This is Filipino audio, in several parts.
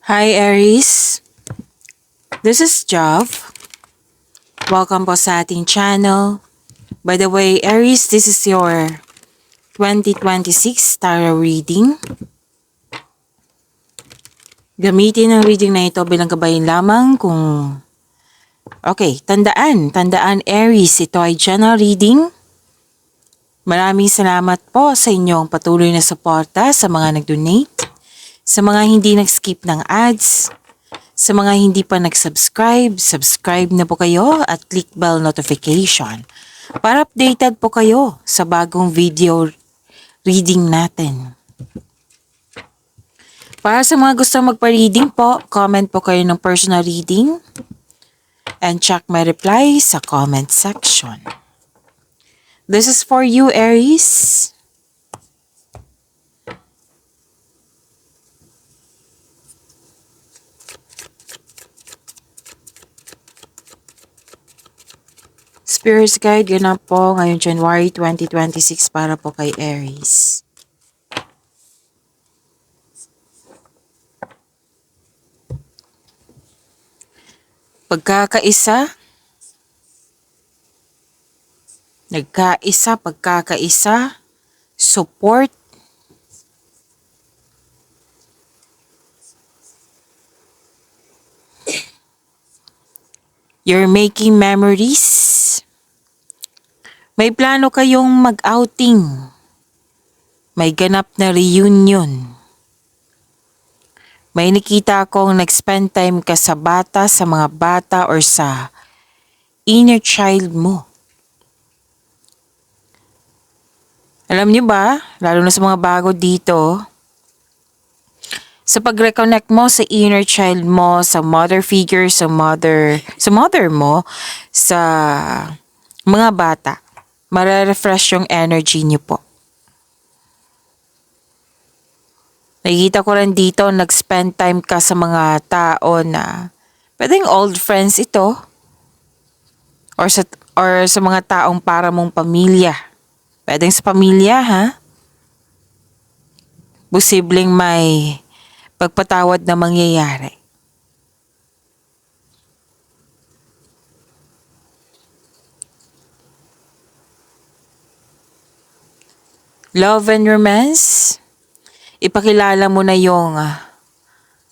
Hi Aries, this is Jov. Welcome po sa ating channel. By the way, Aries, this is your 2026 tarot reading. Gamitin ang reading na ito bilang gabayan lamang kung... Okay, tandaan Aries, ito ay general reading. Maraming salamat po sa inyong patuloy na suporta sa mga nag-donate, sa mga hindi nag-skip ng ads, sa mga hindi pa nag-subscribe, subscribe na po kayo at click bell notification para updated po kayo sa bagong video reading natin. Para sa mga gusto magpa-reading po, comment po kayo ng personal reading and check my reply sa comment section. This is for you, Aries. Spirit's Guide, ganap po ngayong January 2026 para po kay Aries. Pagkakaisa, pagkakaisa, support, you're making memories, may plano kayong mag-outing, may ganap na reunion, may nakita akong nag-spend time ka sa bata, sa mga bata or sa inner child mo. Alam niyo ba, lalo na sa mga bago dito, sa pag-reconnect mo sa inner child mo, sa mother figure, sa mother mo, sa mga bata, mare-refresh yung energy niyo po. Nakikita ko rin dito, nag-spend time ka sa mga tao na pwedeng old friends ito or sa mga taong para mong pamilya. Pwedeng sa pamilya, ha? Posibleng may pagpatawad na mangyayari. Love and romance, ipakilala mo na yung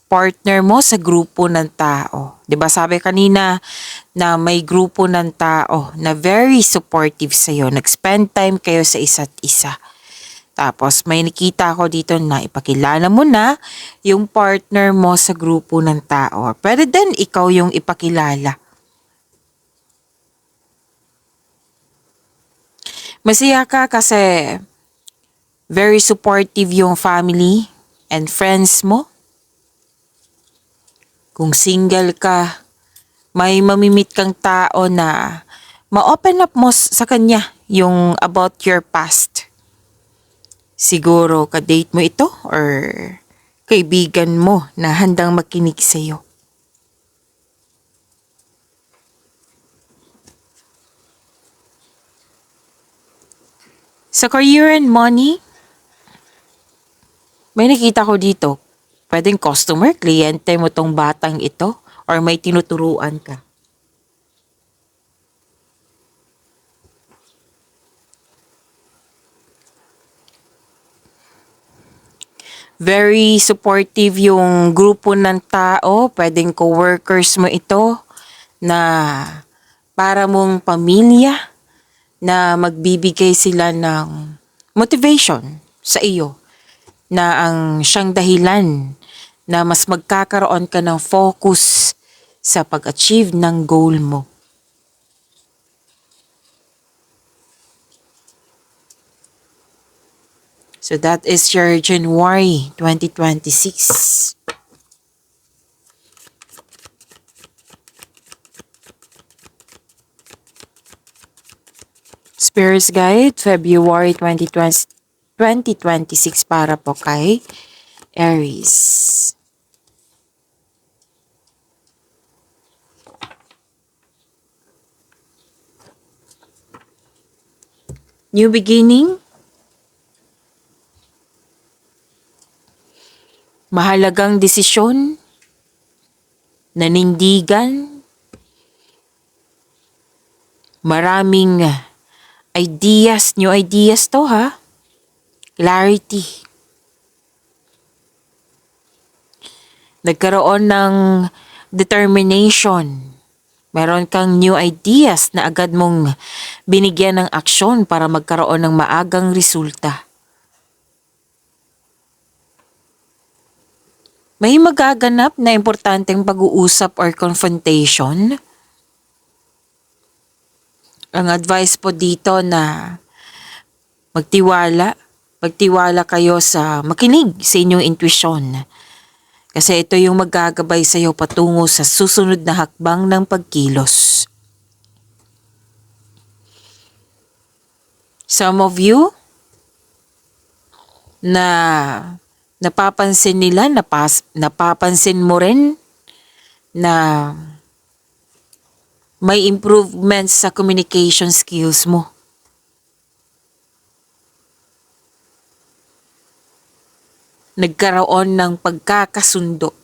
partner mo sa grupo ng tao. 'Di ba sabi kanina na may grupo ng tao na very supportive sa iyo. Nag-spend time kayo sa isa't isa. Tapos may nakita ko dito na ipakilala mo na yung partner mo sa grupo ng tao. Pwede din ikaw yung ipakilala. Masaya ka kasi very supportive yung family and friends mo. Kung single ka, may mamimit kang tao na ma-open up mo sa kanya yung about your past. Siguro ka-date mo ito or kaibigan mo na handang makinig sa'yo. Sa career and money, may nakita ko dito. Pwedeng customer, kliyente mo tong batang ito or may tinuturuan ka. Very supportive yung grupo ng tao, pwedeng co-workers mo ito na para mong pamilya na magbibigay sila ng motivation sa iyo na ang siyang dahilan na mas magkakaroon ka ng focus sa pag-achieve ng goal mo. So that is your January 2026. Spirit's Guide, February 2026 para po kay Aries. New beginning, mahalagang desisyon, nanindigan, maraming ideas, new ideas to ha. Clarity. Nagkaroon ng determination. Meron kang new ideas na agad mong binigyan ng aksyon para magkaroon ng maagang resulta. May magaganap na importanteng pag-uusap or confrontation. Ang advice po dito na magtiwala kayo sa makinig sa inyong intuition. Kasi ito yung maggagabay sa iyo patungo sa susunod na hakbang ng pagkilos. Some of you na napapansin nila, napapansin mo rin na may improvements sa communication skills mo. Nagkaroon ng pagkakasundo.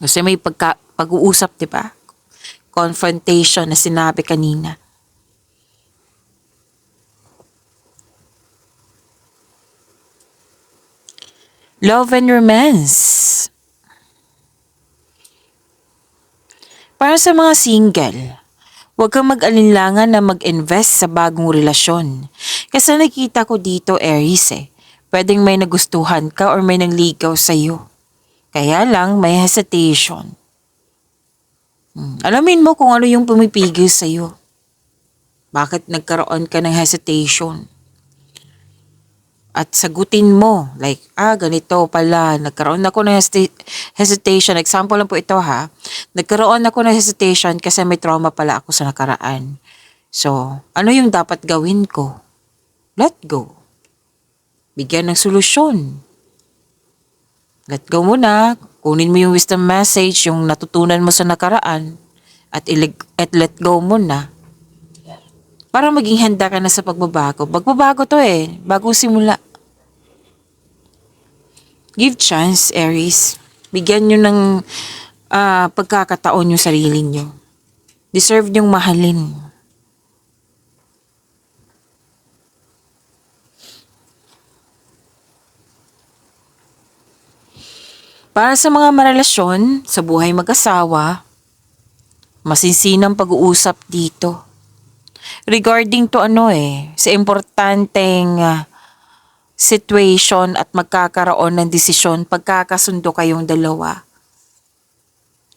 Kasi may pag-uusap, di ba? Confrontation na sinabi kanina. Love and romance. Para sa mga single, huwag kang mag-alinlangan na mag-invest sa bagong relasyon. Kasi nakita ko dito, Aries pwedeng may nagustuhan ka or may nangligaw sa'yo. Kaya lang, may hesitation. Alamin mo kung ano yung pumipigil sa'yo. Bakit nagkaroon ka ng hesitation? At sagutin mo, like, ganito pala, nagkaroon ako ng hesitation. Example lang po ito ha. Nagkaroon ako ng hesitation kasi may trauma pala ako sa nakaraan. So, ano yung dapat gawin ko? Let go. Bigyan ng solusyon. Let go muna. Kunin mo yung wisdom message, yung natutunan mo sa nakaraan, at let go muna. Para maging handa ka na sa pagbabago. Pagbabago to bagong simula. Give chance, Aries. Bigyan nyo ng pagkakataon yung sarili nyo. Deserve nyong mahalin. Para sa mga marelasyon, sa buhay mag-asawa, masinsinang pag-uusap dito. Regarding to sa importanteng situation at magkakaroon ng desisyon, pagkakasundo kayong dalawa.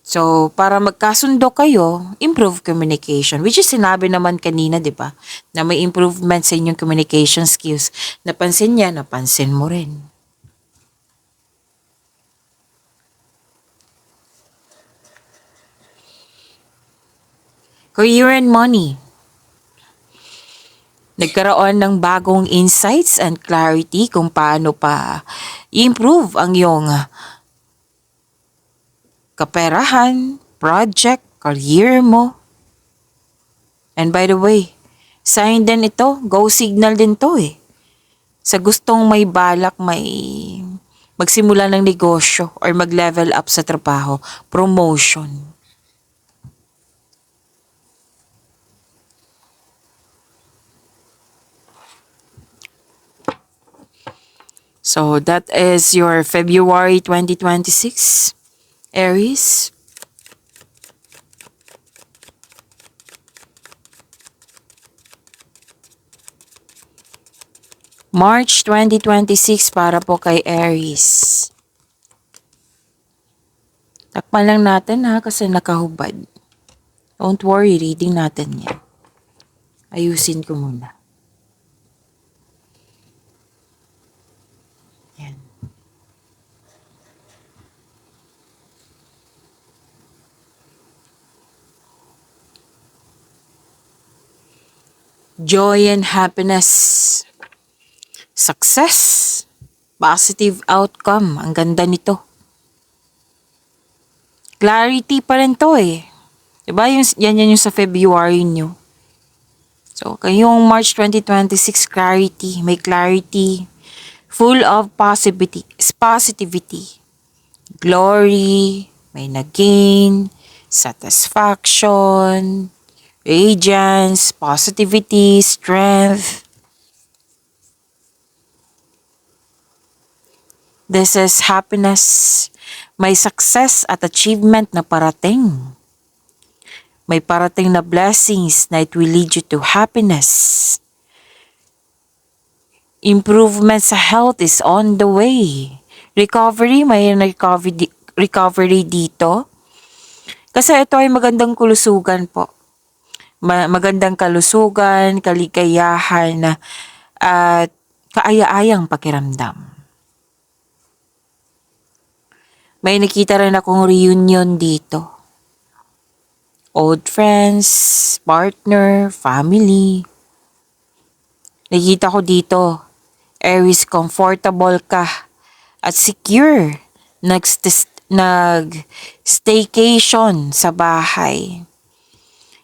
So, para magkasundo kayo, improve communication. Which is sinabi naman kanina, di ba? Na may improvement sa inyong communication skills. Napansin niya, napansin mo rin. Career and money. Nagkaroon ng bagong insights and clarity kung paano pa i-improve ang iyong kaperahan, project, career mo. And by the way, sign din ito, go signal din to Sa gustong may balak, may magsimula ng negosyo or mag-level up sa trabaho, promotion. So that is your February 2026, Aries. March 2026 para po kay Aries. Takpan lang natin kasi nakahubad. Don't worry, reading natin yan. Ayusin ko muna. Yan. Joy and happiness. Success. Positive outcome. Ang ganda nito. Clarity pa rin to Diba? Yan yung sa February nyo. So, kayong March 2026, clarity. May clarity. Full of positivity. Glory. May nag-gain, satisfaction, radiance, positivity, strength. This is happiness. May success at achievement na parating. May parating na blessings na it will lead you to happiness. Improvement sa health is on the way. Recovery, may recovery dito. Kasi ito ay magandang kalusugan po. Magandang kalusugan, kaligayahan, at kaaya-ayang pakiramdam. May nakita rin akong reunion dito. Old friends, partner, family. Nakita ko dito, Aries, comfortable ka at secure. Nag-staycation sa bahay.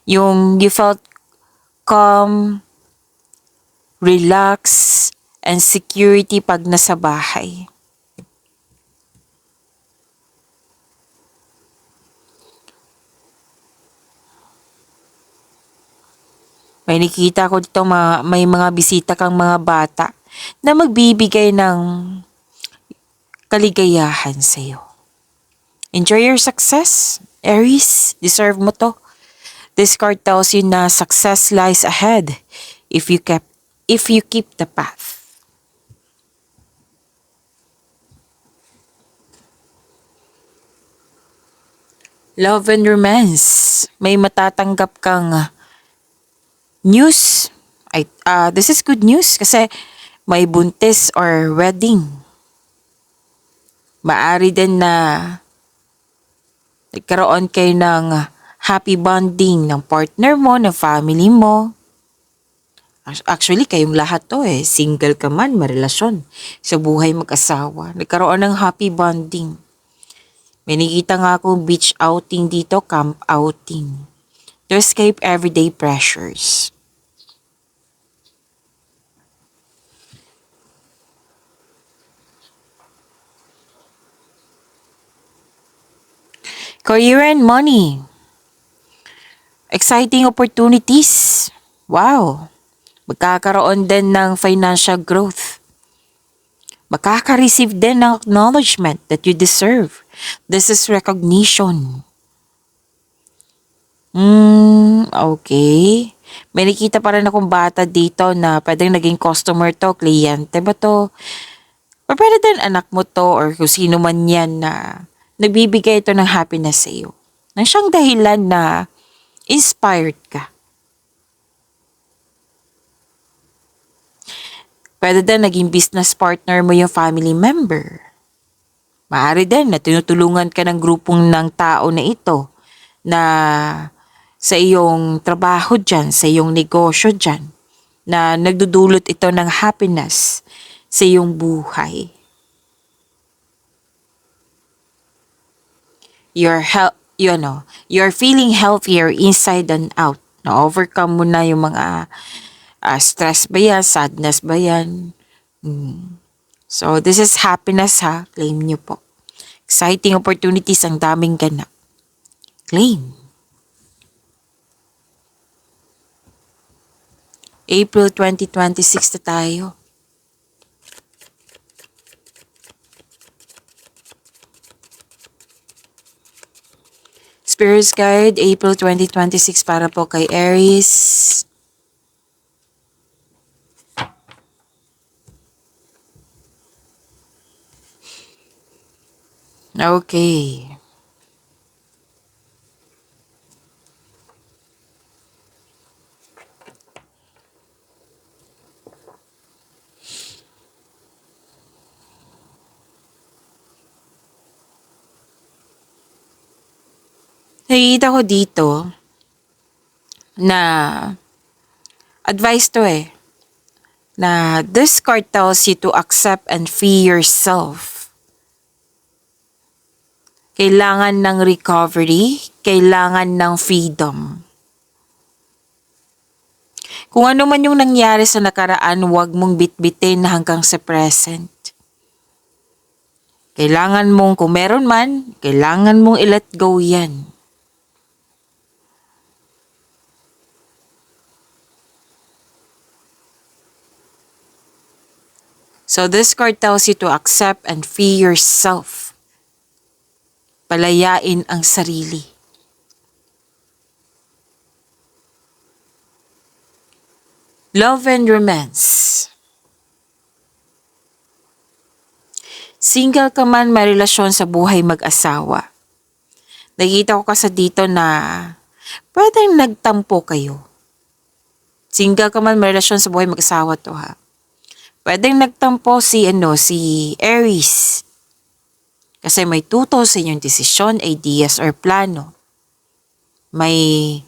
Yung you felt calm, relax, and security pag nasa bahay. May nakita ko dito may mga bisita kang mga bata na magbibigay ng kaligayahan sa iyo. Enjoy your success, Aries. Deserve mo to. This card tells you na success lies ahead if you keep the path. Love and romance. May matatanggap kang news. This is good news kasi may buntis or wedding. Maari din na nagkaroon kayo ng happy bonding ng partner mo, ng family mo. Actually, kayong lahat to single ka man, marelasyon sa buhay mag-asawa. Nagkaroon ng happy bonding. May nakita nga ako beach outing dito, camp outing. To escape everyday pressures. Career and money. Exciting opportunities. Wow. Magkakaroon din ng financial growth. Makaka-receive din ng acknowledgement that you deserve. This is recognition. Okay. May nakita pa rin akong bata dito na pwedeng naging customer to, kliyente ba to? O pwede din anak mo to or kung sino man yan na nagbibigay ito ng happiness sa iyo. Nang siyang dahilan na inspired ka. Pwede din naging business partner mo yung family member. Maaari din na tinutulungan ka ng grupong ng tao na ito na sa iyong trabaho dyan, sa iyong negosyo dyan, na nagdudulot ito ng happiness sa iyong buhay. You're feeling healthier inside and out. Na-overcome mo na yung mga stress ba yan, sadness ba yan. So, this is happiness ha. Claim nyo po. Exciting opportunities, ang daming ganap. Claim. April 2026 na tayo. Spirit's Guide, April 2026 para po kay Aries. Okay. Nakikita ko dito na advice to na this card tells you to accept and free yourself. Kailangan ng recovery, kailangan ng freedom. Kung ano man yung nangyari sa nakaraan, huwag mong bitbitin hanggang sa present. Kailangan mong, kung meron man, kailangan mong i-let go yan. So this card tells you to accept and free yourself. Palayain ang sarili. Love and romance. Single ka man, may relasyon sa buhay mag-asawa. Nakita ko kasi dito na pwedeng nagtampo kayo. Single ka man, may relasyon sa buhay mag-asawa to ha. Pwedeng nagtampo si Aries. Kasi may tutol sa inyong desisyon, ideas, or plano. May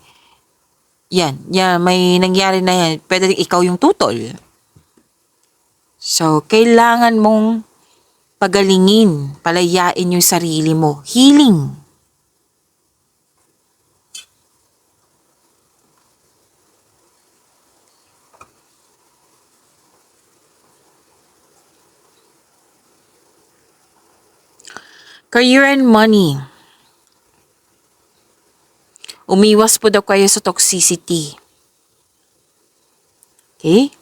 nangyari na yan. Pwede ikaw yung tutol. So, kailangan mong pagalingin, palayain yung sarili mo. Healing. Career and money. Umiwas po daw kayo sa toxicity. Okay?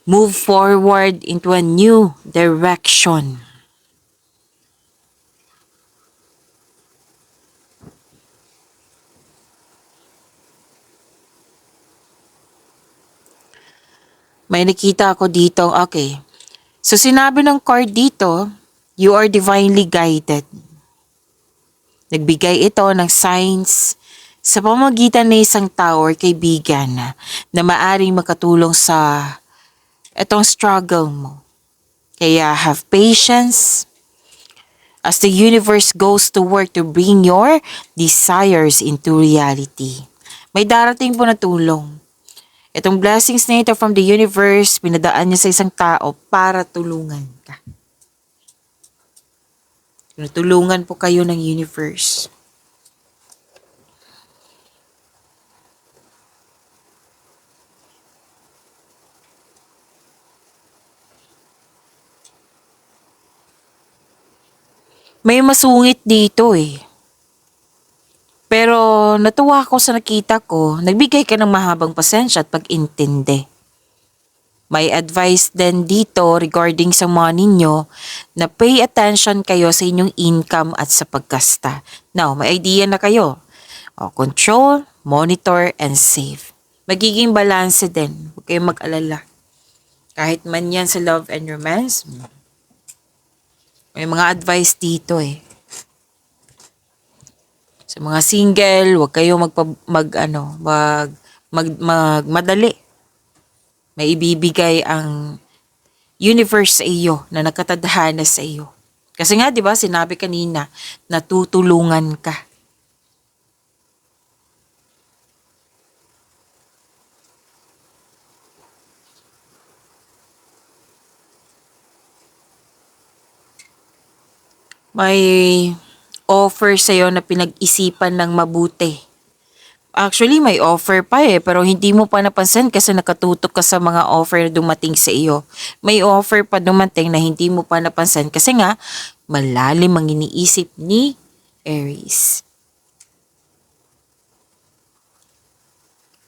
Move forward into a new direction. May nakita ako dito, okay. So sinabi ng card dito, you are divinely guided. Nagbigay ito ng signs sa pamamagitan ng isang tao or kaibigan na maaring makatulong sa itong struggle mo. Kaya have patience as the universe goes to work to bring your desires into reality. May darating po na tulong. Itong blessings na ito from the universe, pinadaan niya sa isang tao para tulungan ka. Tulungan po kayo ng universe. May masungit dito eh. Pero natuwa ako sa nakita ko, nagbigay ka ng mahabang pasensya at pag-intindi. May advice din dito regarding sa money nyo na pay attention kayo sa inyong income at sa paggasta. Now, may idea na kayo. Control, monitor, and save. Magiging balance din. Huwag kayong mag-alala. Kahit man yan sa love and romance, may mga advice dito eh. Sa mga single, huwag kayo magmadali. May ibibigay ang universe sa iyo na nakatadhana sa iyo. Kasi nga, di ba, sinabi kanina, natutulungan ka. May offer sa iyo na pinag-isipan ng mabuti. Actually, may offer pa eh, pero hindi mo pa napansin kasi nakatutok ka sa mga offer na dumating sa iyo. May offer pa dumating na hindi mo pa napansin kasi nga, malalim ang iniisip ni Aries.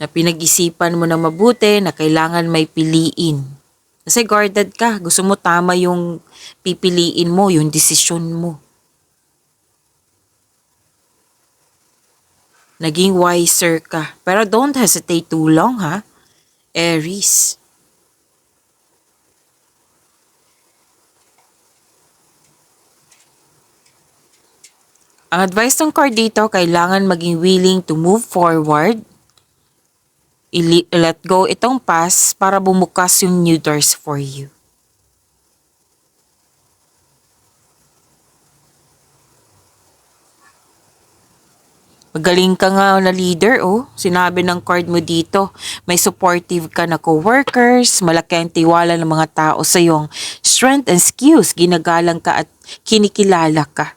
Na pinag-isipan mo na mabuti na kailangan may piliin. Kasi guarded ka, gusto mo tama yung pipiliin mo, yung desisyon mo. Naging wiser ka. Pero don't hesitate too long, ha? Aries. Ang advice ng card dito, kailangan maging willing to move forward. I-let go itong past para bumukas yung new doors for you. Magaling ka nga na leader, oh. Sinabi ng card mo dito, may supportive ka na co-workers, malaki ang tiwala ng mga tao sa iyong strength and skills, ginagalang ka at kinikilala ka.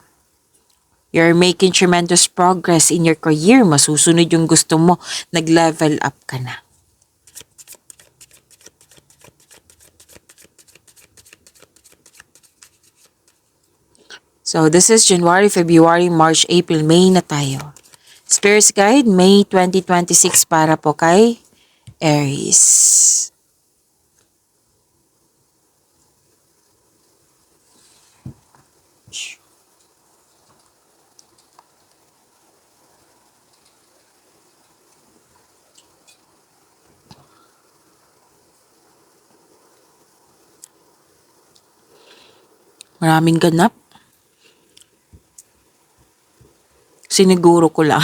You're making tremendous progress in your career, masusunod yung gusto mo, nag-level up ka na. So this is January, February, March, April, May na tayo. Spirits Guide, May 2026 para po kay Aries. Maraming ganap. Siniguro ko lang.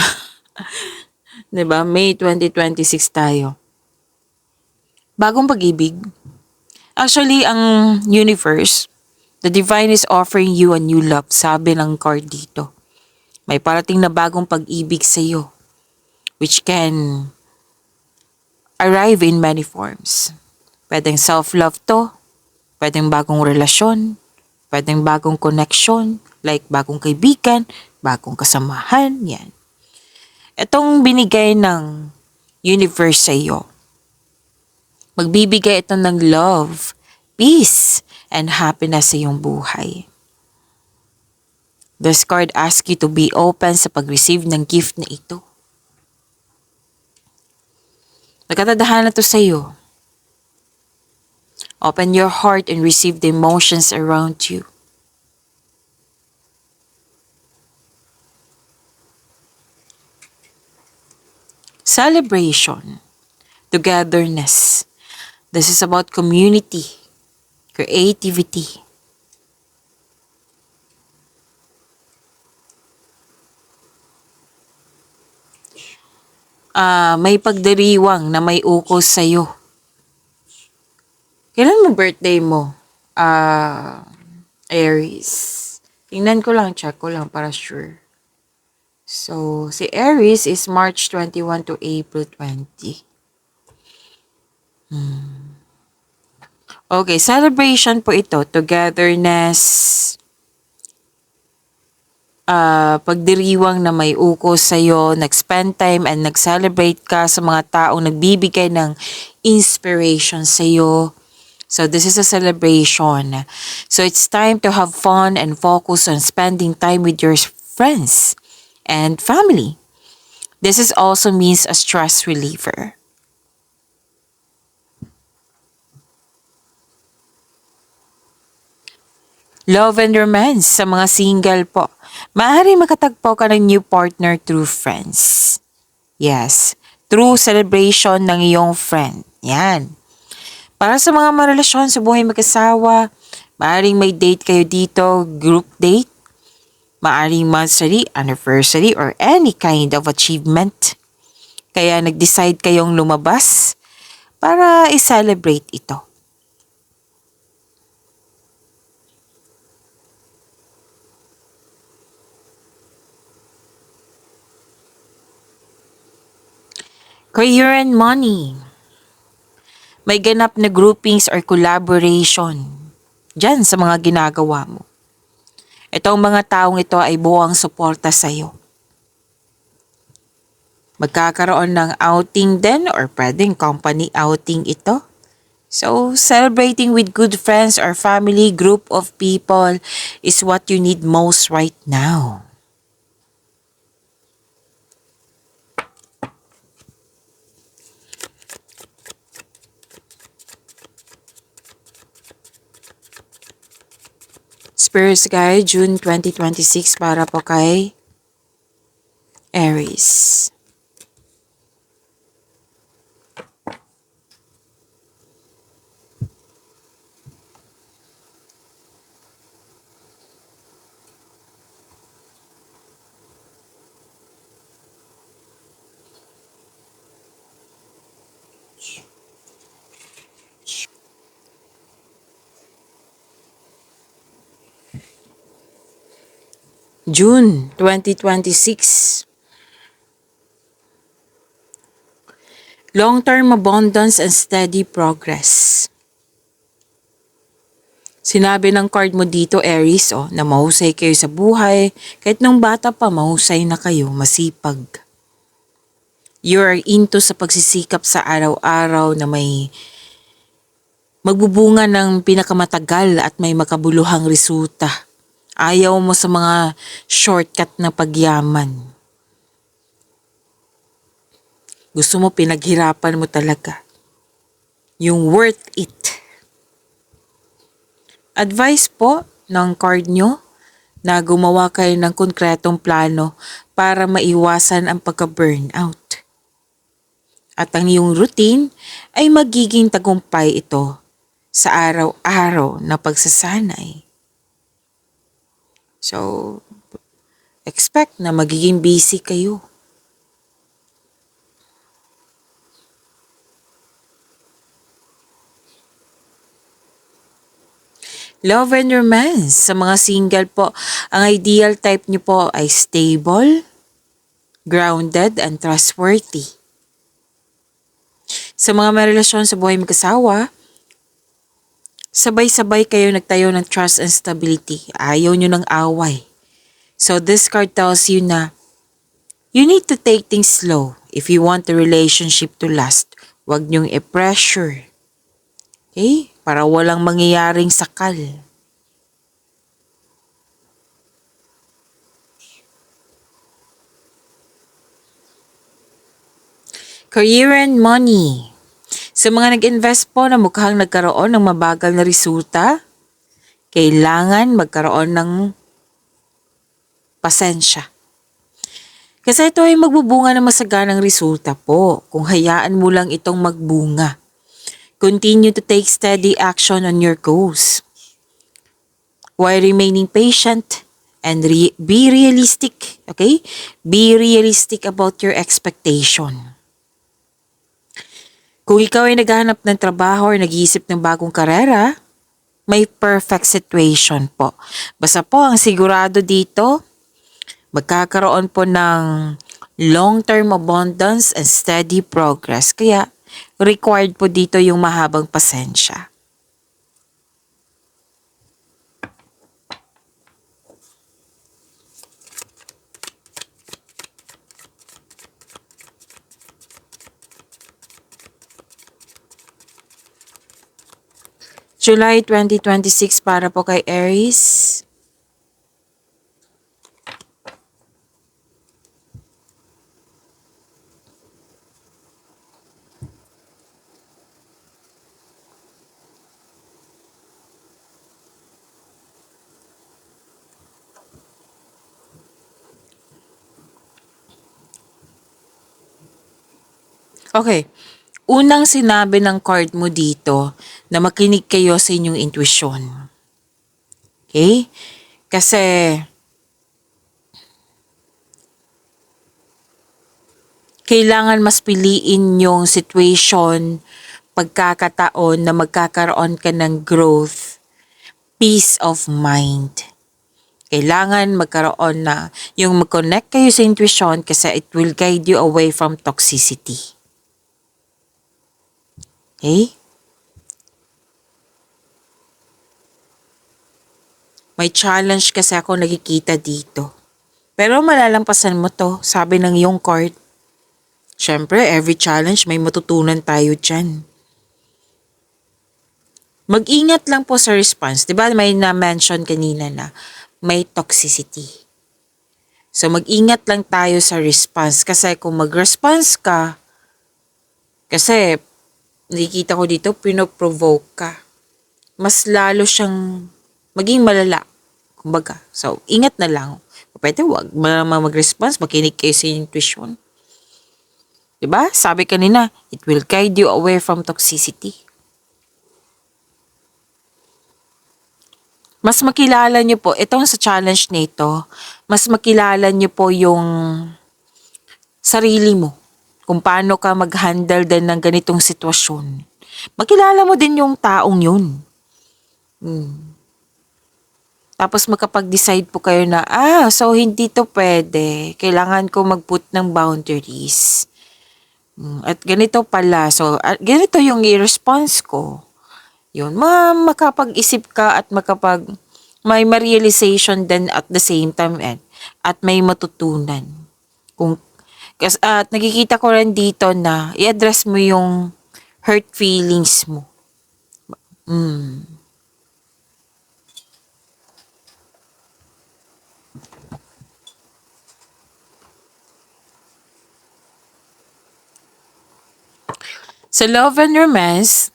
'Di ba? May 2026 tayo. Bagong pag-ibig. Actually, ang universe, the divine is offering you a new love, sabi ng card dito. May parating na bagong pag-ibig sa iyo, which can arrive in many forms. Pwedeng self-love to, pwedeng bagong relasyon, pwedeng bagong connection, like bagong kaibigan, bagong kasamahan, yan. Itong binigay ng universe sa iyo, magbibigay ito ng love, peace, and happiness sa iyong buhay. This card asks you to be open sa pag-receive ng gift na ito. Nagkatadahan na to sa iyo. Open your heart and receive the emotions around you. Celebration, togetherness. This is about community, creativity. May pagdiriwang na may ukol sa'yo. Kailan mo birthday mo? Aries. Tingnan ko lang, check ko lang para sure. So, si Aries is March 21 to April 20. Okay, celebration po ito. Togetherness, pagdiriwang na may ukos sa'yo, nag-spend time and nag-celebrate ka sa mga taong nagbibigay ng inspiration sa'yo. So this is a celebration. So it's time to have fun and focus on spending time with your friends and family. This is also means a stress reliever. Love and romance sa mga single po. Maaari makatagpo ka ng new partner through friends. Yes, through celebration ng iyong friend. Yan. Para sa mga marelasyon sa buhay mag-asawa, maaaring may date kayo dito, group date, maaaring monthly, anniversary, or any kind of achievement. Kaya nag-decide kayong lumabas para i-celebrate ito. Career and money. May ganap na groupings or collaboration dyan sa mga ginagawa mo. Itong mga taong ito ay buwang suporta sa iyo. Magkakaroon ng outing din or pwedeng company outing ito. So, celebrating with good friends or family, group of people is what you need most right now. Spirits Guide, June 2026 para po kay Aries. June 2026. Long-term abundance and steady progress. Sinabi ng card mo dito, Aries, na mahusay kayo sa buhay. Kahit nung bata pa, mahusay na kayo, masipag. You are into sa pagsisikap sa araw-araw na may magbubunga ng pinakamatagal at may makabuluhang resulta Ayaw mo sa mga shortcut na pagyaman. Gusto mo pinaghirapan mo talaga. Yung worth it. Advice po ng card nyo na gumawa kayo ng konkretong plano para maiwasan ang pagka-burnout. At ang iyong routine ay magiging tagumpay ito sa araw-araw na pagsasanay. So, expect na magiging busy kayo. Love and romance. Sa mga single po, ang ideal type niyo po ay stable, grounded, and trustworthy. Sa mga may relasyon sa buhay mag-asawa, sabay-sabay kayo nagtayo ng trust and stability. Ayaw nyo ng away. So this card tells you na you need to take things slow if you want the relationship to last. Huwag nyong i-pressure. Okay? Para walang mangyayaring sakal. Career and money. Sa mga nag-invest po na mukhang nagkaroon ng mabagal na resulta, kailangan magkaroon ng pasensya. Kasi ito ay magbubunga ng masaganang resulta po kung hayaan mo lang itong magbunga. Continue to take steady action on your goals while remaining patient and be realistic, okay? Be realistic about your expectation. Kung ikaw ay naghahanap ng trabaho or nag-iisip ng bagong karera, may perfect situation po. Basta po ang sigurado dito, magkakaroon po ng long-term abundance and steady progress. Kaya required po dito yung mahabang pasensya. July 2026 para po kay Aries. Okay. Unang sinabi ng card mo dito na makinig kayo sa inyong intuition. Okay? Kasi kailangan mas piliin yung situation, pagkakataon na magkakaroon ka ng growth, peace of mind. Kailangan magkaroon na yung mag-connect kayo sa intuition kasi it will guide you away from toxicity. Okay? May challenge kasi ako nakikita dito. Pero malalampasan mo to, sabi ng iyong card. Siyempre, every challenge may matutunan tayo dyan. Mag-ingat lang po sa response. Diba may na-mention kanina na may toxicity. So mag-ingat lang tayo sa response kasi kung mag-response ka, kasi nakikita ko dito, pinoprovoke ka. Mas lalo siyang maging malala. Kumbaga. So, ingat na lang. Pwede wag mag-response, makinig kayo sa intuition. Diba? Sabi kanina, it will guide you away from toxicity. Mas makilala nyo po, itong sa challenge nito, mas makilala nyo po yung sarili mo. Kung paano ka mag-handle din ng ganitong sitwasyon. Makilala mo din yung taong yun. Tapos makapag-decide po kayo na, so hindi to pwede. Kailangan ko mag-put ng boundaries. At ganito pala. So, ganito yung i-response ko. Yun, makapag-isip ka at may ma-realization din at the same time at may matutunan. At nakikita ko rin dito na i-address mo yung hurt feelings mo. Sa love and romance,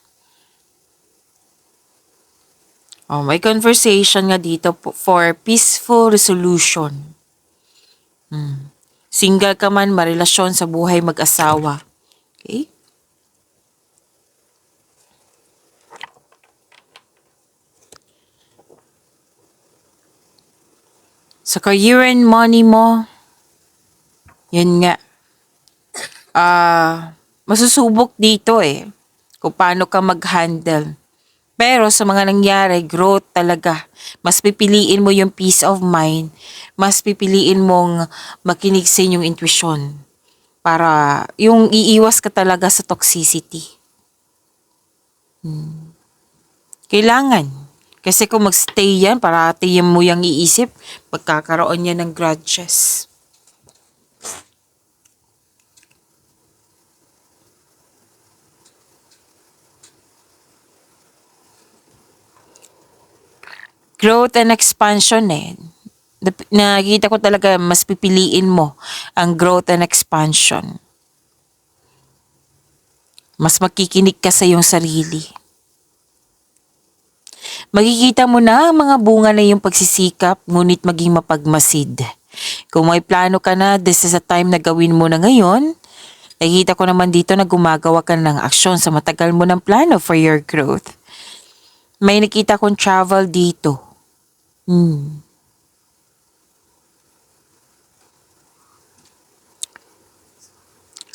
may conversation nga dito for peaceful resolution. Single ka man, marelasyon sa buhay mag-asawa. Okay? Sa career and money mo, yun nga, masusubok dito kung paano ka mag-handle. Pero sa mga nangyari, growth talaga. Mas pipiliin mo yung peace of mind. Mas pipiliin mong makinig sa inyong intuition. Para yung iiwas ka talaga sa toxicity. Kailangan. Kasi kung magstay yan, parati mo yung iisip, pagkakaroon yan ng grudges. Growth and expansion Nakikita ko talaga mas pipiliin mo ang growth and expansion. Mas makikinig ka sa iyong sarili. Makikita mo na ang mga bunga na iyong pagsisikap, ngunit maging mapagmasid. Kung may plano ka na, this is a time na gawin mo na ngayon. Nakikita ko naman dito na gumagawa ka ng aksyon sa matagal mo ng plano for your growth. May nakita kong travel dito.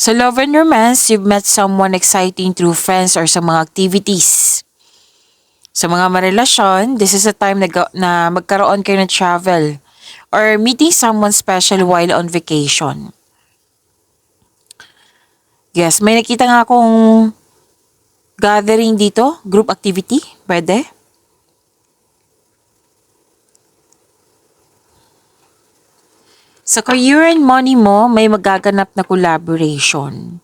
Sa love and romance, you've met someone exciting through friends or sa mga activities. Sa mga marelasyon, this is a time na magkaroon kayo ng travel or meeting someone special while on vacation. Yes, may nakita nga akong gathering dito, group activity, pwede? Sa career and money mo, may magaganap na collaboration.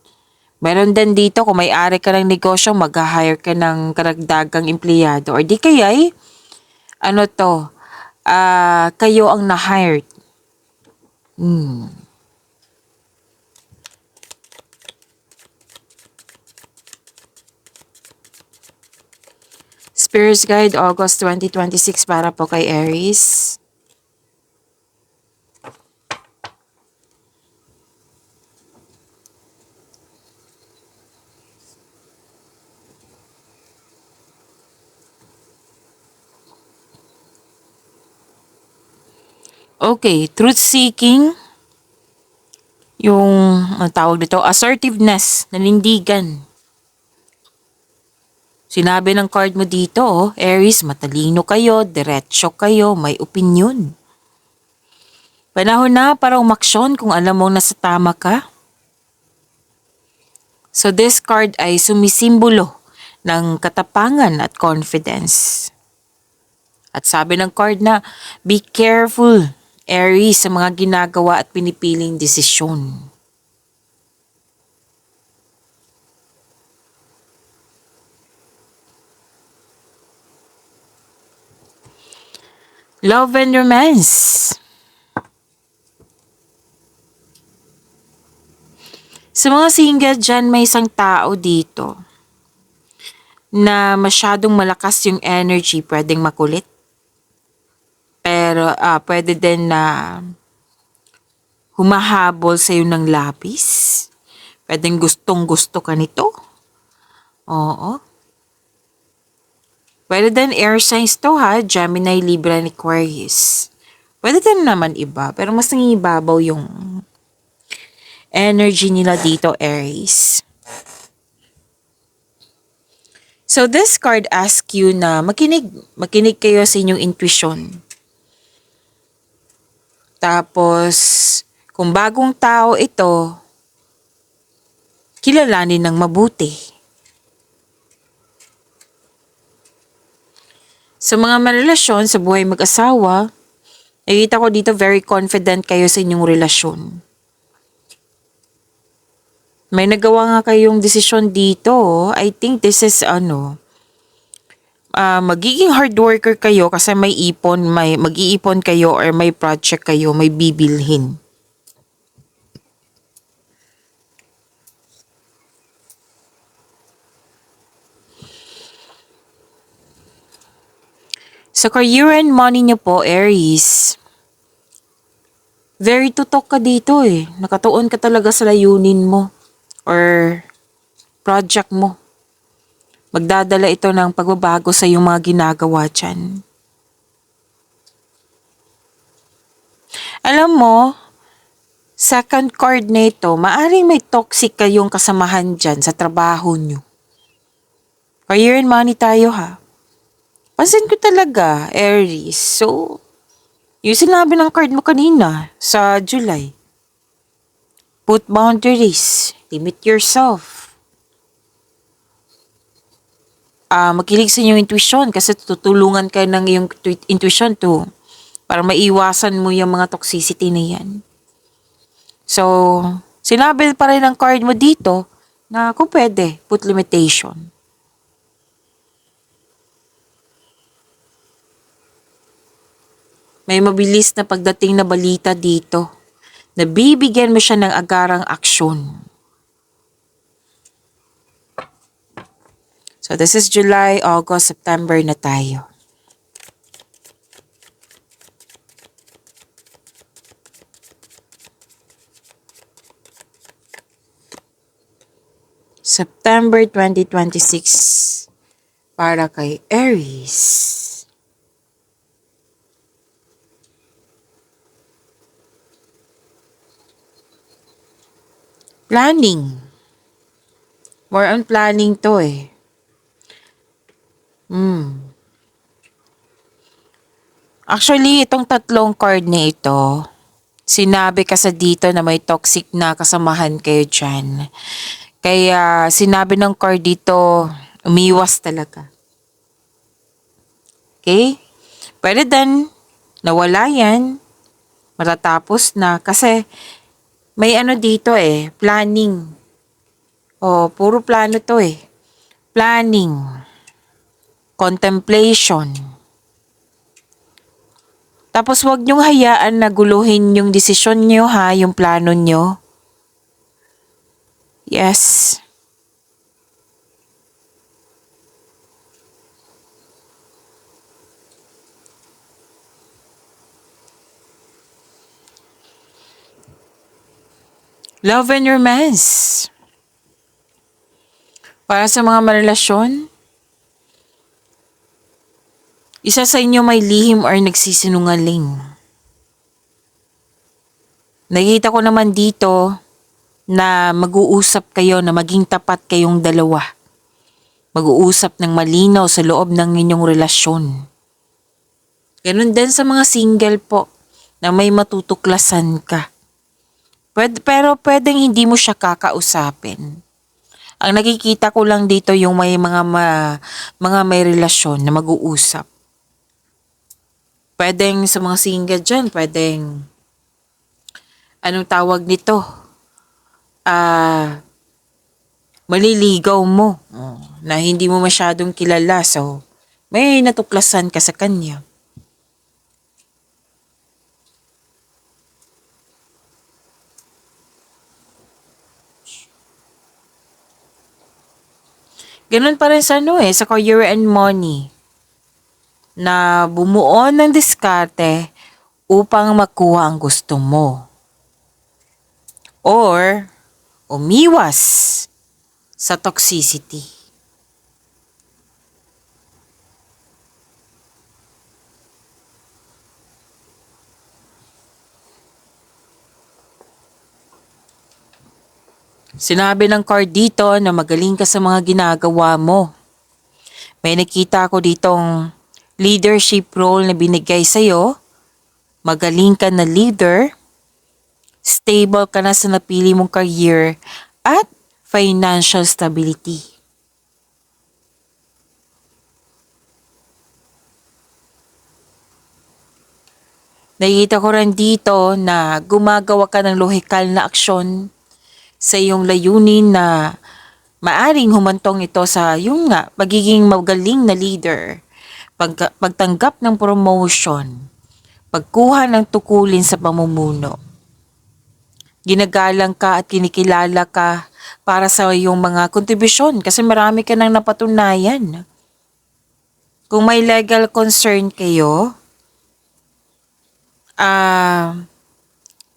Meron din dito kung may-ari ka ng negosyo, mag-hire ka ng karagdagang empleyado. Or di kaya'y, kayo ang na-hired. Spirit's Guide, August 2026 para po kay Aries. Okay, truth-seeking, yung, tawag dito, assertiveness, nanindigan. Sinabi ng card mo dito, Aries, matalino kayo, diretso kayo, may opinion. Panahon na para umaksyon kung alam mo nasa tama ka. So this card ay sumisimbolo ng katapangan at confidence. At sabi ng card na, be careful, Aries, sa mga ginagawa at pinipiling desisyon. Love and romance. Sa mga single dyan, may isang tao dito na masyadong malakas yung energy, pwedeng makulit. Pero pwede din na humahabol sa'yo ng lapis. Pwedeng gustong-gusto ka nito. Oo. Pwede din air signs to Gemini, Libra, and Aquarius. Pwede din naman iba, pero mas nangibabaw yung energy nila dito, Aries. So this card asks you na makinig kayo sa inyong intuition. Tapos, kung bagong tao ito, kilalanin ng mabuti. Sa mga marelasyon, sa buhay mag-asawa, nakita ko dito very confident kayo sa inyong relasyon. May nagawa nga kayong desisyon dito. I think this is magiging hard worker kayo kasi may mag-iipon kayo or may project kayo, may bibilhin. Sa career and money niyo po, Aries, very tutok ka dito eh. Nakatuon ka talaga sa layunin mo or project mo. Magdadala ito ng pagbabago sa iyong mga ginagawa dyan. Alam mo, second card na ito, maaring may toxic kayong kasamahan dyan sa trabaho nyo. Career and money tayo ha. Pansin ko talaga, Aries. So, yung sinabi ng card mo kanina sa July. Put boundaries. Limit yourself. Makinig sa inyong intuition kasi tutulungan ka ng iyong intuition to para maiwasan mo yung mga toxicity na yan. So, sinabi pa rin ng card mo dito na kung pwede, put limitation. May mabilis na pagdating na balita dito na bibigyan mo siya ng agarang aksyon. So this is July, August, September na tayo. September 2026 para kay Aries. Planning. More on planning to eh. Actually, itong tatlong card na ito, sinabi kasi dito na may toxic na kasamahan kayo dyan. Kaya sinabi ng card dito, umiwas talaga. Okay? Pwede din, nawala yan, matatapos na. Kasi may ano dito eh, planning. Puro plano to eh. Planning. Contemplation. Tapos wag niyong hayaan na guluhin yung desisyon niyo ha, yung plano niyo. Yes. Love and romance. Para sa mga marelasyon, isa sa inyo may lihim or nagsisinungaling. Nakita ko naman dito na mag-uusap kayo na maging tapat kayong dalawa. Mag-uusap ng malinaw sa loob ng inyong relasyon. Ganun din sa mga single po na may matutuklasan ka. Pero pwedeng hindi mo siya kakausapin. Ang nakikita ko lang dito yung may mga may relasyon na mag-uusap. Pwedeng sa mga single dyan, pwedeng, anong tawag nito? Maliligaw mo na hindi mo masyadong kilala. So, may natuklasan ka sa kanya. Ganun pa rin sa sa career and money. Na bumuo ng diskarte upang makuha ang gusto mo. Or, umiwas sa toxicity. Sinabi ng card dito na magaling ka sa mga ginagawa mo. May nakita ko ditong leadership role na binigay sa'yo. Magaling ka na leader. Stable ka na sa napili mong career at financial stability. Nakita ko rin dito na gumagawa ka ng lohikal na aksyon sa iyong layunin na maaring humantong ito sa yung pagiging magaling na leader, pagtanggap ng promotion, pagkuha ng tukulin sa pamumuno. Ginagalang ka at kinikilala ka para sa iyong mga kontribusyon kasi marami ka nang napatunayan. Kung may legal concern kayo,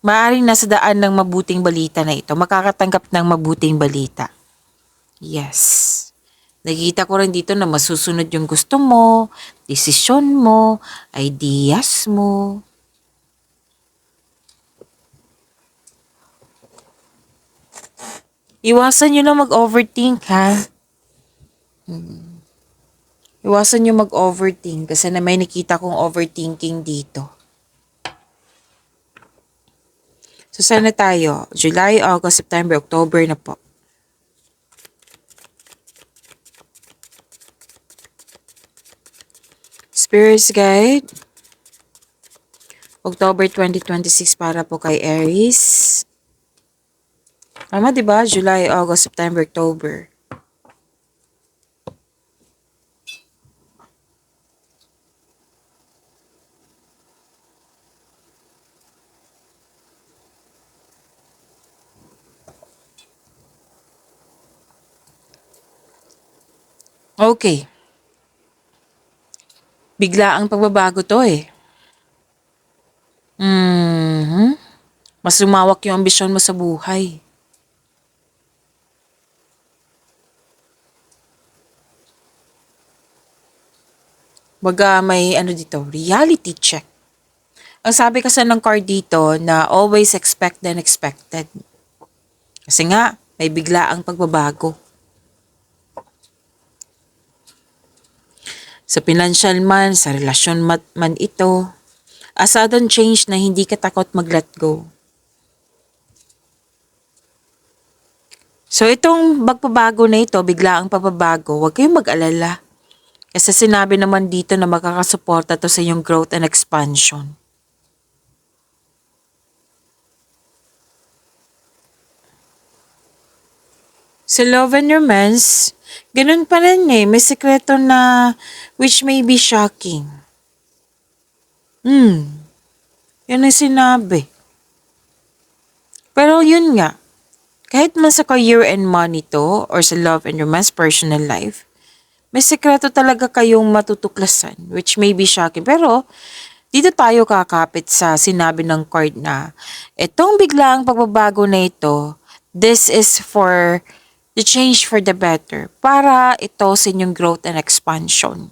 maaaring nasa daan ng mabuting balita na ito. Makakatanggap ng mabuting balita. Yes. Nakikita ko rin dito na masusunod yung gusto mo, desisyon mo, ideas mo. Iwasan nyo na mag-overthink, ha? Iwasan nyo mag-overthink kasi na may nakita kong overthinking dito. So, saan na tayo? July, August, September, October na po. Spirits Guide. October 2026 para po kay Aries. Tama, diba? July, August, September, October. Okay. Bigla ang pagbabago to eh. Mas lumawak yung ambisyon mo sa buhay. Baga may dito, reality check. Ang sabi kasi ng card dito na always expect the unexpected. Kasi nga, may bigla ang pagbabago. Sa financial man, sa relasyon man ito, a sudden change na hindi ka takot mag-let go. So itong pagbabago na ito, bigla ang pagbabago, huwag kayong mag-alala. Kasi sinabi naman dito na makakasuporta to sa iyong growth and expansion. Sa love and romance, ganun pa rin eh. May sekreto na which may be shocking. Yan ang sinabi. Pero yun nga, kahit man sa career and money to, or sa love and romance, personal life, may sekreto talaga kayong matutuklasan, which may be shocking. Pero, dito tayo kakapit sa sinabi ng card na, itong biglaang pagbabago na ito, this is for the change for the better, para ito sa inyong growth and expansion.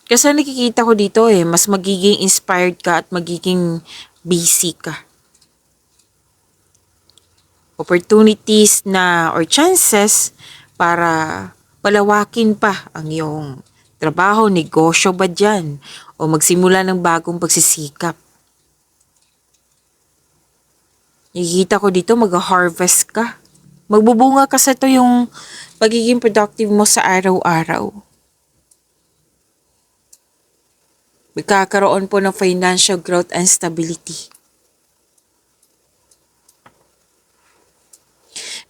Kasi nakikita ko dito mas magiging inspired ka at magiging busy ka. Opportunities na or chances para palawakin pa ang iyong trabaho, negosyo ba dyan? O magsimula ng bagong pagsisikap. Nakikita ko dito mag-harvest ka. Magbubunga kasi ito yung pagiging productive mo sa araw-araw. Magkakaroon po ng financial growth and stability.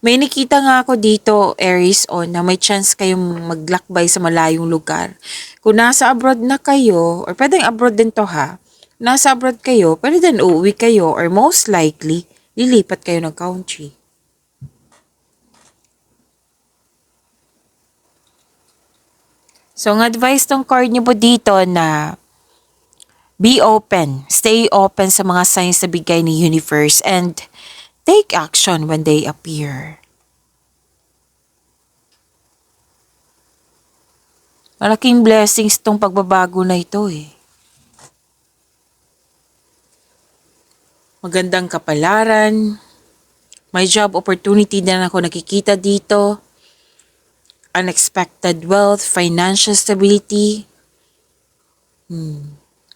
May nakita nga ako dito, Aries, na may chance kayong maglakbay sa malayong lugar. Kung nasa abroad na kayo, or pwedeng abroad din to ha, nasa abroad kayo, pwede din uuwi kayo, or most likely, lilipat kayo ng country. So, ang advice tong card niyo po dito na be open, stay open sa mga signs na bigay ni universe and take action when they appear. Malaking blessings tong pagbabago na ito Magandang kapalaran, may job opportunity din ako nakikita dito, unexpected wealth, financial stability,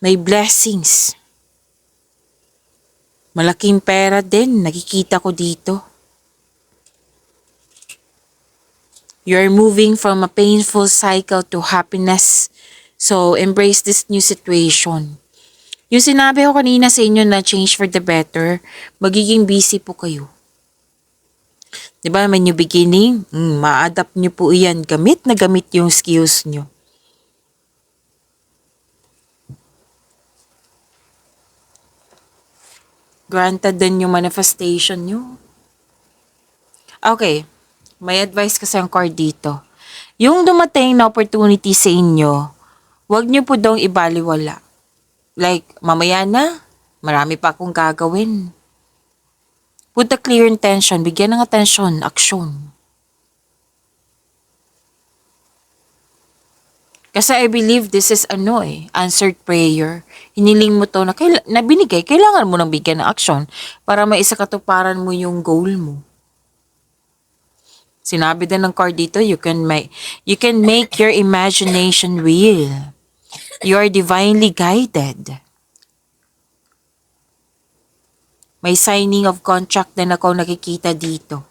may blessings. Malaking pera din, nakikita ko dito. You're moving from a painful cycle to happiness. So, embrace this new situation. Yung sinabi ko kanina sa inyo na change for the better, magiging busy po kayo. Diba, may new beginning? Ma-adapt nyo po yan. Gamit na gamit yung skills nyo. granted din yung manifestation nyo. Okay, may advice kasi ang card dito. Yung dumating na opportunity sa inyo, huwag nyo po daw ibaliwala. Like, mamaya na, marami pa akong gagawin. Put a clear intention, bigyan ng atensyon, aksyon. Kasi I believe this is answered prayer. Hiniling mo to na binigay, kailangan mo nang bigyan ng aksyon para maisakatuparan mo yung goal mo. Sinabi din ng card dito, you can make your imagination real. You are divinely guided. May signing of contract din ako nakikita dito.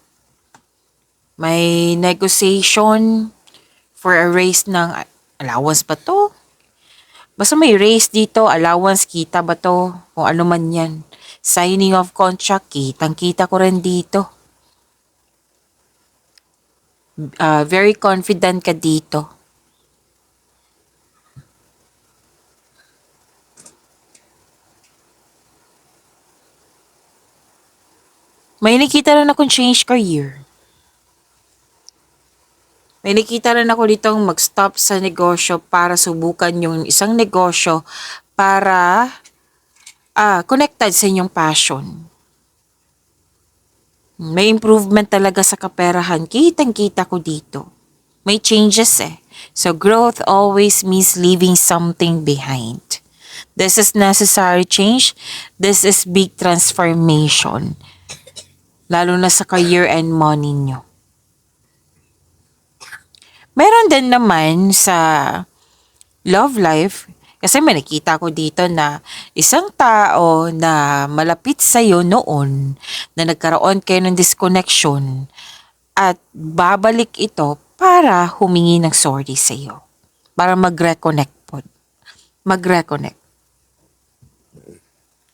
May negotiation for a raise ng allowance ba to? Basta may raise dito, allowance, kita ba to? Kung ano man yan. Signing of contract, kitang-kita ko rin dito. Very confident ka dito. May nakita rin akong change career. May nakita rin ako ditong mag-stop sa negosyo para subukan yung isang negosyo para connected sa inyong passion. May improvement talaga sa kaperahan. Kitang-kita ko dito. May changes eh. So growth always means leaving something behind. This is necessary change. This is big transformation. Lalo na sa career and money nyo. Meron din naman sa love life, kasi may nakita ko dito na isang tao na malapit sa'yo noon, na nagkaroon kayo ng disconnection, at babalik ito para humingi ng sorry sa'yo. Para mag-reconnect po. Mag-reconnect.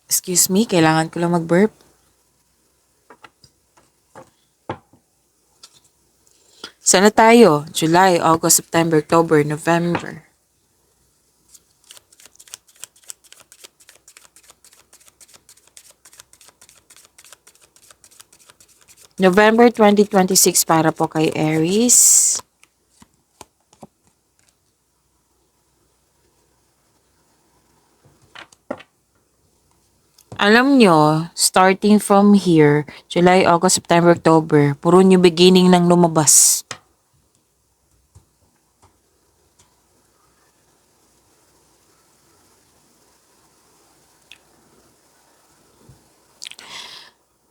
Excuse me, kailangan ko lang mag-burp. Sana tayo? July, August, September, October, November. November 2026 para po kay Aries. Alam nyo, starting from here, July, August, September, October, puro new beginning nang lumabas.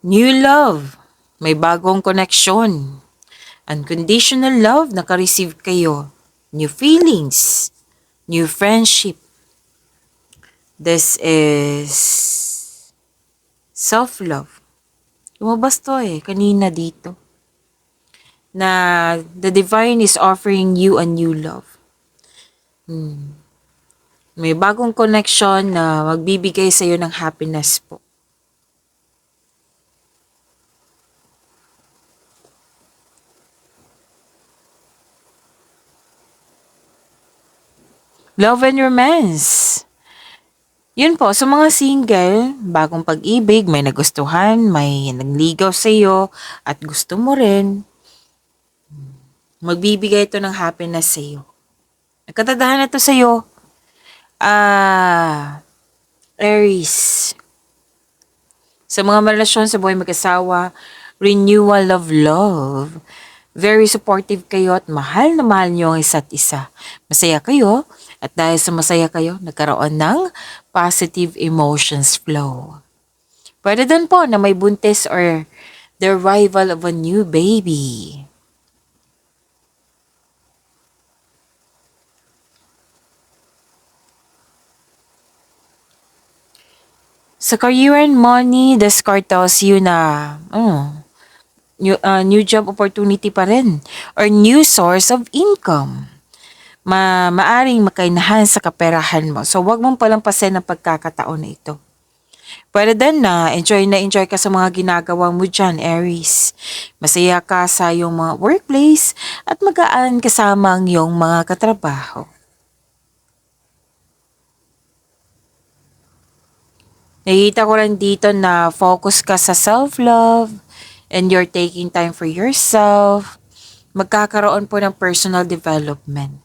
New love, may bagong connection. Unconditional love, naka-receive kayo. New feelings, new friendship. This is self-love. Lumabas to kanina dito. Na the divine is offering you a new love. May bagong connection na magbibigay sa iyo ng happiness po. Love and romance. Yun po, sa mga single, bagong pag-ibig, may nagustuhan, may nagligaw sa iyo, at gusto mo rin, magbibigay ito ng happiness sa iyo. Nagkatadahan na ito sa iyo, Aries. Sa mga relasyon sa buhay mag-asawa, renewal of love. Very supportive kayo at mahal na mahal niyo ang isa't isa. Masaya kayo at dahil sa masaya kayo, nagkaroon ng positive emotions flow. Pwede din po na may buntis or the arrival of a new baby. Sa career and money, this card tells you na new job opportunity pa rin or new source of income. Maaring makainahan sa kaperahan mo. So, wag mong palampasin ang pagkakataon na ito. Pwede din na enjoy ka sa mga ginagawa mo dyan, Aries. Masaya ka sa iyong mga workplace at magaan kasama ang iyong mga katrabaho. Nakikita ko lang dito na focus ka sa self-love and you're taking time for yourself. Magkakaroon po ng personal development.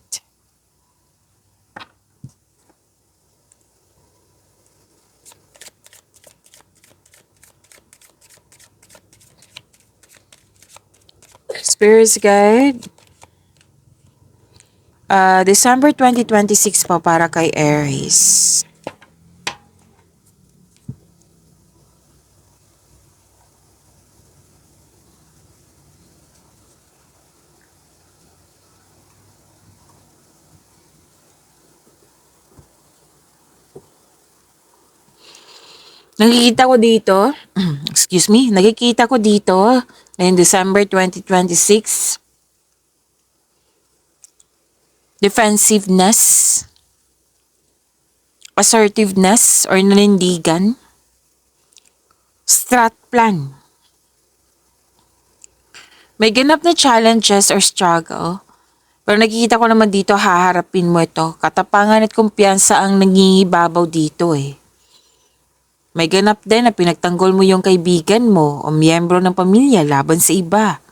Spirits Guide. December 2026 po para kay Aries. Nakikita ko dito, nakikita ko dito in December 2026, defensiveness, assertiveness or nanindigan, strat plan. May ganap na challenges or struggle, pero nakikita ko naman dito haharapin mo ito. Katapangan at kumpiyansa ang nangingibabaw dito eh. May ganap din na pinagtanggol mo yung kaibigan mo o miyembro ng pamilya laban sa iba.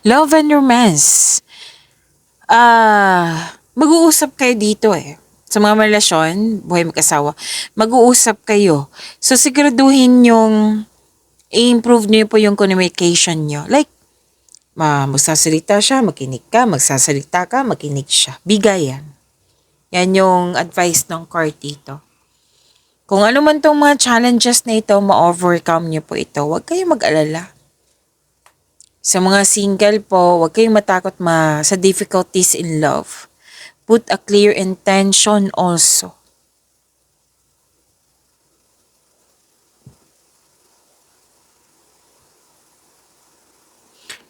Love and romance. Mag-uusap kayo dito eh. Sa mga relasyon, buhay mag-asawa, mag-uusap kayo. So siguraduhin yung i-improve niyo po yung communication niyo. Like, magsasalita siya, makinig ka, magsasalita ka, makinig siya. Bigayan. Yan yung advice ng card dito. Kung ano man tong mga challenges na ito, ma-overcome niyo po ito. Huwag kayong mag-alala. Sa mga single po, huwag kayong matakot sa difficulties in love. Put a clear intention also.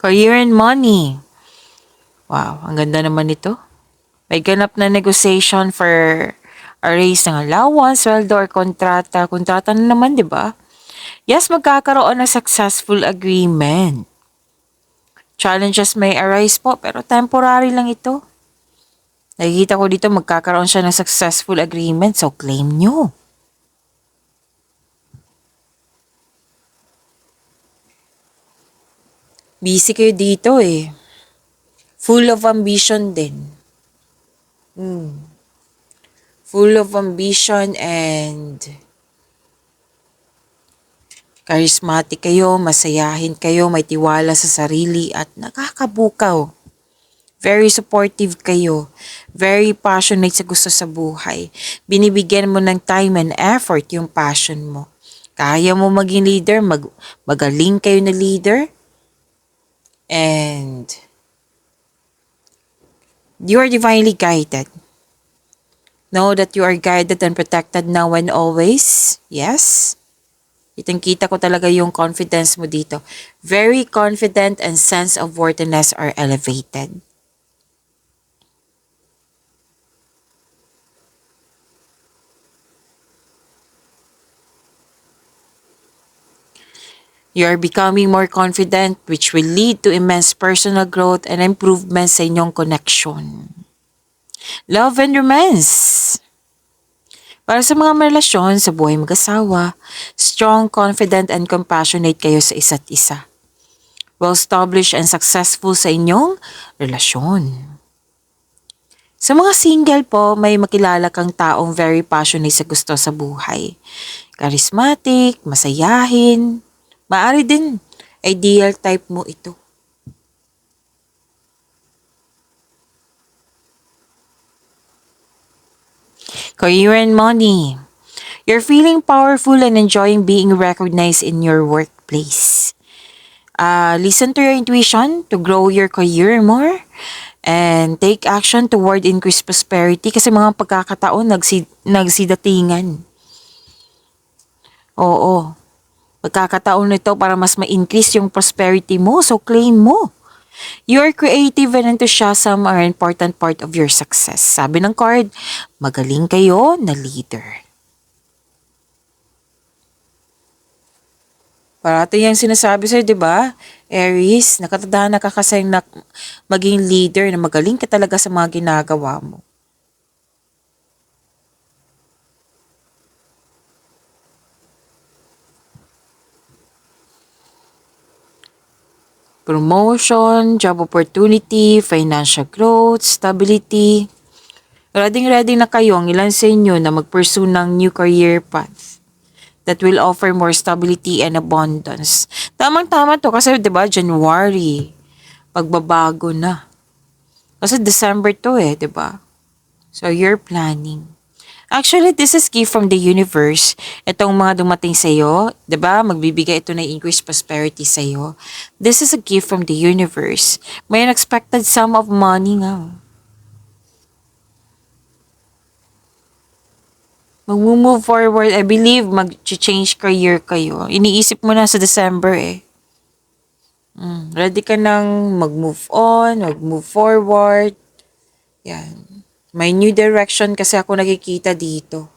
Career and money. Wow, ang ganda naman ito. May ganap na negotiation for a raise ng allowance, sweldo or kontrata. Kontrata na naman, di ba? Yes, magkakaroon ng successful agreement. Challenges may arise po, pero temporary lang ito. Nakikita ko dito magkakaroon siya ng successful agreement, so claim nyo. Busy kayo dito eh. Full of ambition din. Full of ambition and charismatic kayo, masayahin kayo, may tiwala sa sarili at nakakabukaw. Very supportive kayo. Very passionate sa gusto sa buhay. Binibigyan mo ng time and effort yung passion mo. Kaya mo maging leader, magaling kayo na leader. And you are divinely guided. Know that you are guided and protected now and always. Yes. Kitang-kita ko talaga yung confidence mo dito. Very confident and sense of worthiness are elevated. You are becoming more confident which will lead to immense personal growth and improvement sa inyong connection. Love and romance. Para sa mga relasyon sa buhay mag-asawa, strong, confident, and compassionate kayo sa isa't isa. Well-established and successful sa inyong relasyon. Sa mga single po, may makilala kang taong very passionate sa gusto sa buhay. Charismatic, masayahin, maaari din, ideal type mo ito. Career and money. You're feeling powerful and enjoying being recognized in your workplace. Listen to your intuition to grow your career more and take action toward increased prosperity kasi mga pagkakataon nagsidatingan. Oo. Pagkakataon nito para mas ma-increase yung prosperity mo, so claim mo. Your creative and enthusiasm are an important part of your success. Sabi ng card, magaling kayo na leader. Parato yung sinasabi sa'yo, di ba? Aries, nakatandaan na ka kasi maging leader na magaling ka talaga sa mga ginagawa mo. Promotion, job opportunity, financial growth, stability. Ready na kayo ang ilan sa inyo na mag-pursue ng new career path that will offer more stability and abundance. Tamang-tama to kasi 'di ba January, pagbabago na. Kasi December to 'di ba? So you're planning. Actually, this is gift from the universe. Itong mga dumating sa iyo, 'di ba? Magbibigay ito ng increased prosperity sa iyo. This is a gift from the universe. May unexpected sum of money nga. Mag-move forward. I believe mag-change career kayo. Iniisip mo na sa December eh. Ready ka nang mag-move on, mag-move forward. Yan. May new direction kasi ako nakikita dito.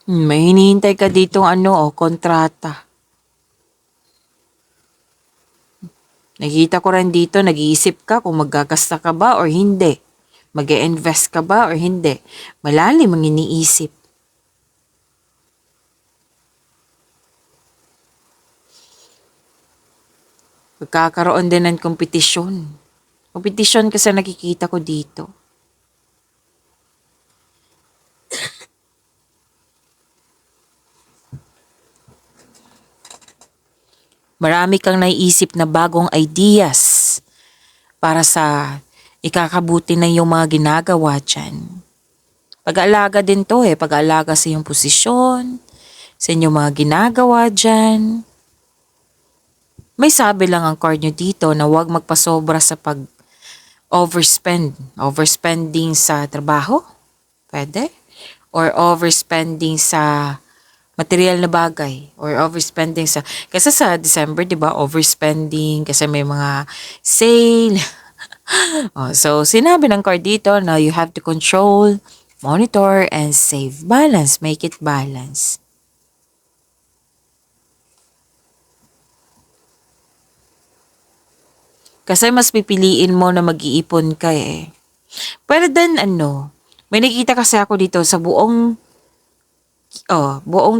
May hinihintay ka dito kontrata. Nakikita ko rin dito, nag-iisip ka kung maggagasta ka ba or hindi. Mag-e-invest ka ba or hindi. Malalim ang iniisip. Magkakaroon din ng kompetisyon. Kompetisyon kasi nakikita ko dito. Marami kang naiisip na bagong ideas para sa ikakabuti na yung mga ginagawa dyan. Pag-aalaga din to pag-aalaga sa iyong posisyon, sa inyong mga ginagawa dyan. May sabi lang ang card nyo dito na huwag magpasobra sa overspending sa trabaho, pwede, or overspending sa material na bagay or overspending kasi sa December 'di ba overspending kasi may mga sale. So sinabi ng card dito na you have to control, monitor and save, balance, make it balance. Kasi mas pipiliin mo na mag-iipon ka Pero then may nakita kasi ako dito sa buong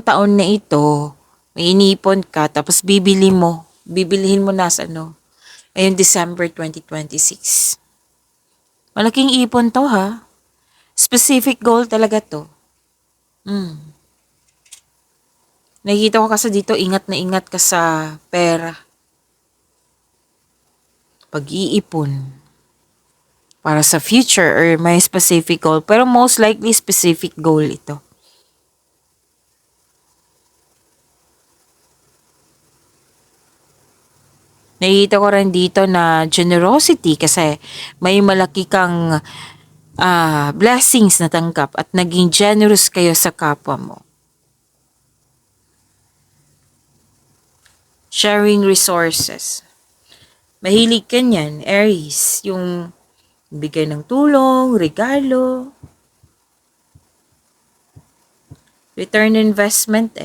taon na ito, may inipon ka, tapos bibilihin mo na sa ayun December 2026. Malaking ipon to ha. Specific goal talaga to. Nakikita ko kasi dito, ingat na ingat ka sa pera. Pag-iipon. Para sa future or may specific goal. Pero most likely specific goal ito. Nakikita ko rin dito na generosity kasi may malaki kang blessings na tanggap at naging generous kayo sa kapwa mo. Sharing resources. Mahilig ka niyan, Aries. Yung bigay ng tulong, regalo. Return investment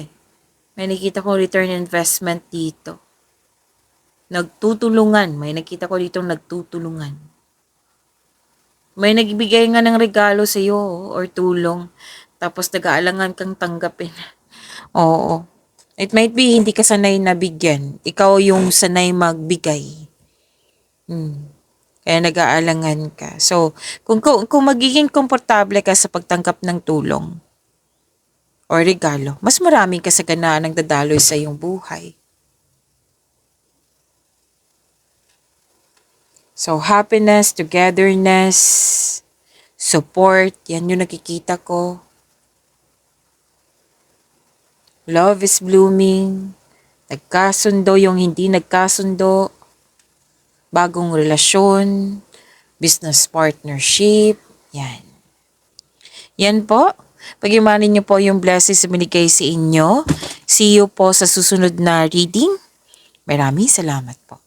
May nakita ko return investment dito. Nagtutulungan. May nakita ko dito nagtutulungan. May nagbigay nga ng regalo sa iyo or tulong. Tapos nag-aalangan kang tanggapin. Oo. It might be hindi ka sanay na bigyan. Ikaw yung sanay magbigay. Kaya nag-aalangan ka. So, kung magiging komportable ka sa pagtanggap ng tulong or regalo, mas maraming kasaganaan ang dadaloy sa iyong buhay. So, happiness, togetherness, support, yan yung nakikita ko. Love is blooming. Nagkasundo yung hindi nagkasundo. Bagong relasyon, business partnership, yan. Yan po. Pag-imanin niyo po yung blessings na binigay sa inyo. See you po sa susunod na reading. Maraming salamat po.